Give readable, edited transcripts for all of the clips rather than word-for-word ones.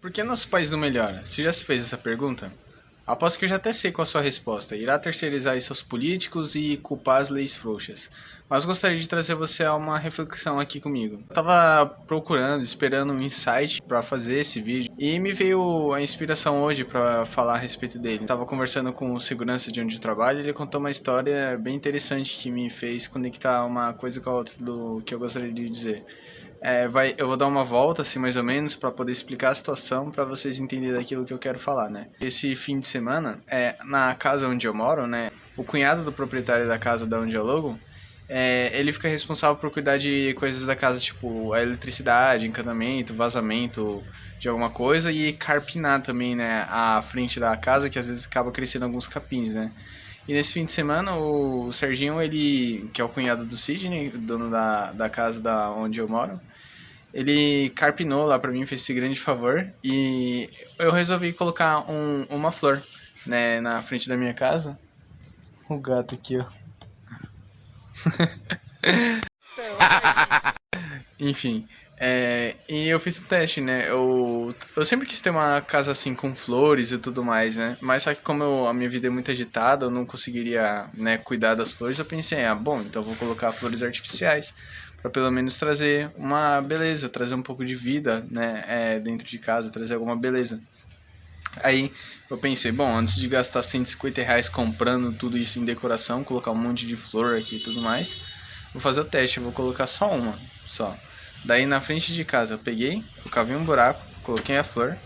Por que nosso país não melhora? Você já se fez essa pergunta? Aposto que eu já até sei qual a sua resposta. Irá terceirizar isso aos políticos e culpar as leis frouxas. Mas gostaria de trazer você a uma reflexão aqui comigo. Eu tava procurando, esperando um insight para fazer esse vídeo e me veio a inspiração hoje para falar a respeito dele. Eu tava conversando com o segurança de onde eu trabalho e ele contou uma história bem interessante que me fez conectar uma coisa com a outra do que eu gostaria de dizer. Eu vou dar uma volta, assim, mais ou menos, para poder explicar a situação, para vocês entenderem aquilo que eu quero falar, né? Esse fim de semana, na casa onde eu moro, né? O cunhado do proprietário da casa da onde eu alugo, ele fica responsável por cuidar de coisas da casa, tipo a eletricidade, encanamento, vazamento de alguma coisa e carpinar também, né? A frente da casa, que às vezes acaba crescendo alguns capins, né? E nesse fim de semana, o Serginho, ele, que é o cunhado do Sidney, dono da casa da onde eu moro, ele carpinou lá pra mim, fez esse grande favor e eu resolvi colocar uma flor, né, na frente da minha casa. O gato aqui, ó. Enfim, e eu fiz o teste, né? Eu sempre quis ter uma casa assim com flores e tudo mais, né? Mas só que a minha vida é muito agitada, eu não conseguiria, né, cuidar das flores. Eu pensei, bom, então eu vou colocar flores artificiais para pelo menos trazer uma beleza, trazer um pouco de vida, né, dentro de casa, trazer alguma beleza. Aí eu pensei, bom, antes de gastar R$ 150 comprando tudo isso em decoração, colocar um monte de flor aqui e tudo mais, vou fazer o teste, eu vou colocar só uma, só. Daí na frente de casa eu cavei um buraco, coloquei a flor.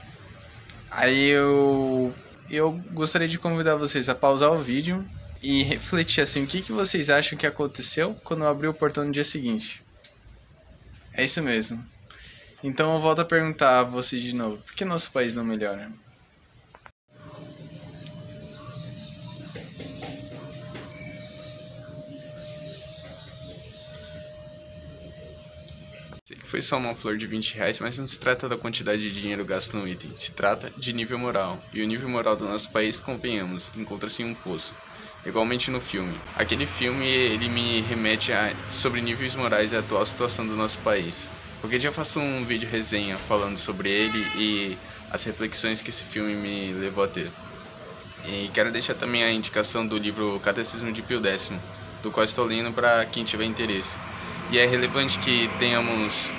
Aí eu gostaria de convidar vocês a pausar o vídeo e refletir assim, o que que vocês acham que aconteceu quando eu abri o portão no dia seguinte? É isso mesmo. Então eu volto a perguntar a vocês de novo, por que nosso país não melhora? Sei que foi só uma flor de R$ 20, mas não se trata da quantidade de dinheiro gasto no item, se trata de nível moral. E o nível moral do nosso país, convenhamos, encontra-se em um poço. Igualmente no filme. Aquele filme, ele me remete sobre níveis morais e a atual situação do nosso país. Qualquer dia eu faço um vídeo resenha falando sobre ele e as reflexões que esse filme me levou a ter. E quero deixar também a indicação do livro Catecismo de Pio X, do qual estou lendo para quem tiver interesse. E é relevante que tenhamos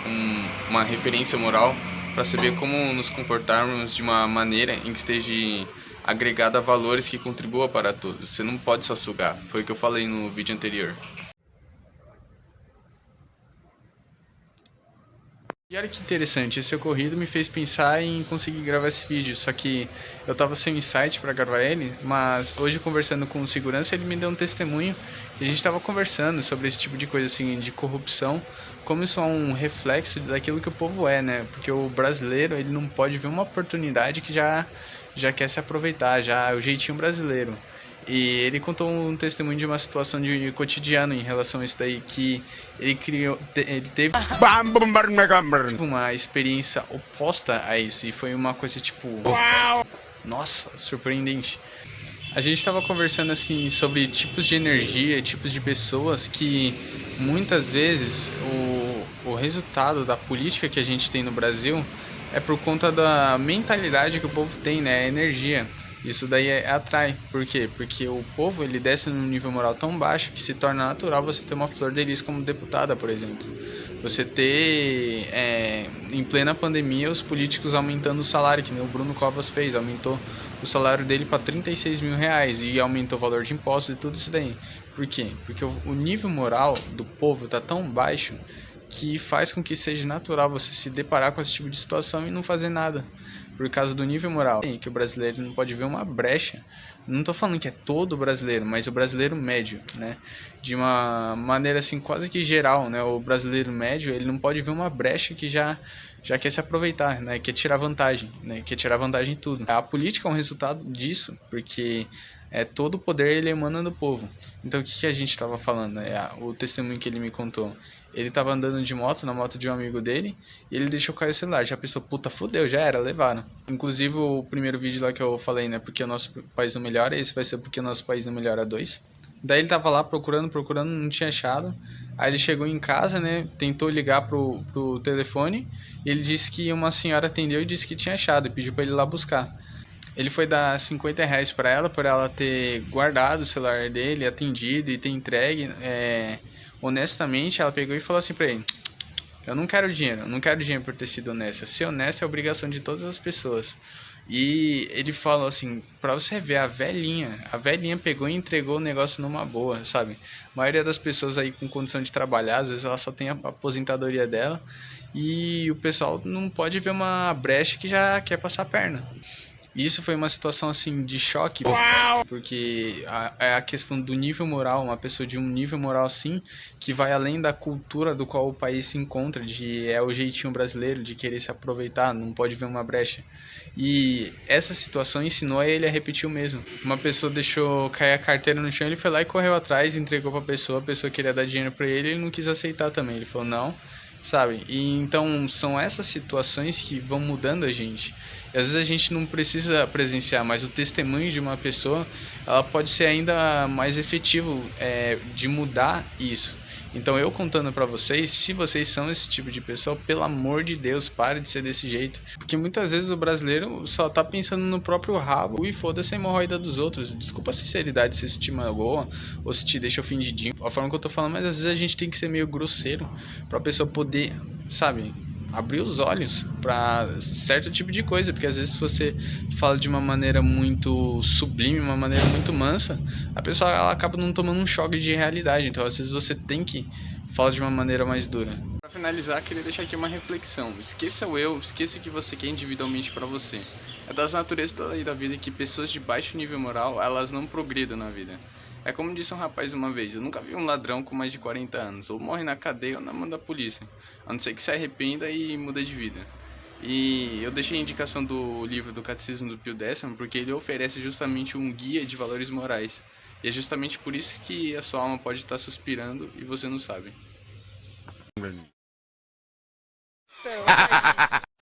uma referência moral para saber como nos comportarmos de uma maneira em que esteja agregada a valores que contribua para todos. Você não pode só sugar, foi o que eu falei no vídeo anterior. E olha que interessante, esse ocorrido me fez pensar em conseguir gravar esse vídeo, só que eu tava sem insight para gravar ele, mas hoje conversando com o segurança ele me deu um testemunho e a gente tava conversando sobre esse tipo de coisa assim, de corrupção, como isso é um reflexo daquilo que o povo é, né? Porque o brasileiro, ele não pode ver uma oportunidade que já quer se aproveitar, já é o jeitinho brasileiro. E ele contou um testemunho de uma situação de cotidiano em relação a isso daí, que ele teve uma experiência oposta a isso, e foi uma coisa tipo, nossa, surpreendente. A gente estava conversando assim sobre tipos de energia, tipos de pessoas que muitas vezes o resultado da política que a gente tem no Brasil é por conta da mentalidade que o povo tem, né? A energia. Isso daí atrai. Por quê? Porque o povo ele desce num nível moral tão baixo que se torna natural você ter uma Flor de Lis como deputada, por exemplo. Você ter, em plena pandemia, os políticos aumentando o salário, que nem o Bruno Covas fez, aumentou o salário dele para R$ 36.000 e aumentou o valor de impostos e tudo isso daí. Por quê? Porque o nível moral do povo está tão baixo que faz com que seja natural você se deparar com esse tipo de situação e não fazer nada, por causa do nível moral. Que o brasileiro não pode ver uma brecha, não estou falando que é todo brasileiro, mas o brasileiro médio, né? De uma maneira assim quase que geral, né? O brasileiro médio, ele não pode ver uma brecha que já quer se aproveitar, né? Quer tirar vantagem, né? Quer tirar vantagem em tudo. A política é um resultado disso, porque todo o poder ele emana do povo. Então o que a gente estava falando? O testemunho que ele me contou. Ele estava andando de moto, na moto de um amigo dele, e ele deixou cair o celular. Já pensou, puta, fudeu, já era, levaram. Inclusive o primeiro vídeo lá que eu falei, né? Porque o nosso país não melhora, esse vai ser porque o nosso país não melhora 2. Daí ele tava lá procurando, não tinha achado. Aí ele chegou em casa, né? Tentou ligar pro telefone. Ele disse que uma senhora atendeu e disse que tinha achado e pediu pra ele ir lá buscar. Ele foi dar R$ 50 pra ela, por ela ter guardado o celular dele, atendido e ter entregue. Honestamente, ela pegou e falou assim pra ele: eu não quero dinheiro, eu não quero dinheiro por ter sido honesta. Ser honesto é obrigação de todas as pessoas. E ele falou assim, pra você ver, a velhinha pegou e entregou o negócio numa boa, sabe? A maioria das pessoas aí com condição de trabalhar, às vezes ela só tem a aposentadoria dela e o pessoal não pode ver uma brecha que já quer passar a perna. Isso foi uma situação assim de choque, porque é a questão do nível moral, uma pessoa de um nível moral assim, que vai além da cultura do qual o país se encontra, de é o jeitinho brasileiro de querer se aproveitar, não pode ver uma brecha. E essa situação ensinou a ele a repetir o mesmo. Uma pessoa deixou cair a carteira no chão, ele foi lá e correu atrás, entregou pra pessoa, a pessoa queria dar dinheiro pra ele, ele não quis aceitar também. Ele falou não, sabe? E então são essas situações que vão mudando a gente. E às vezes a gente não precisa presenciar, mas o testemunho de uma pessoa, ela pode ser ainda mais efetivo de mudar isso. Então eu contando pra vocês, se vocês são esse tipo de pessoa, pelo amor de Deus, pare de ser desse jeito. Porque muitas vezes o brasileiro só tá pensando no próprio rabo e foda-se a hemorroida dos outros. Desculpa a sinceridade se isso te magoa ou se te deixa ofendidinho. A forma que eu tô falando, mas às vezes a gente tem que ser meio grosseiro pra pessoa poder, sabe, abrir os olhos para certo tipo de coisa, porque às vezes se você fala de uma maneira muito sublime, uma maneira muito mansa, a pessoa ela acaba não tomando um choque de realidade, então às vezes você tem que falar de uma maneira mais dura. Para finalizar, queria deixar aqui uma reflexão. Esqueça o eu, esqueça o que você quer individualmente para você. É das naturezas da lei da vida que pessoas de baixo nível moral, elas não progridam na vida. É como disse um rapaz uma vez, eu nunca vi um ladrão com mais de 40 anos, ou morre na cadeia ou na mão da polícia, a não ser que se arrependa e muda de vida. E eu deixei a indicação do livro do Catecismo do Pio X, porque ele oferece justamente um guia de valores morais. E é justamente por isso que a sua alma pode estar suspirando e você não sabe.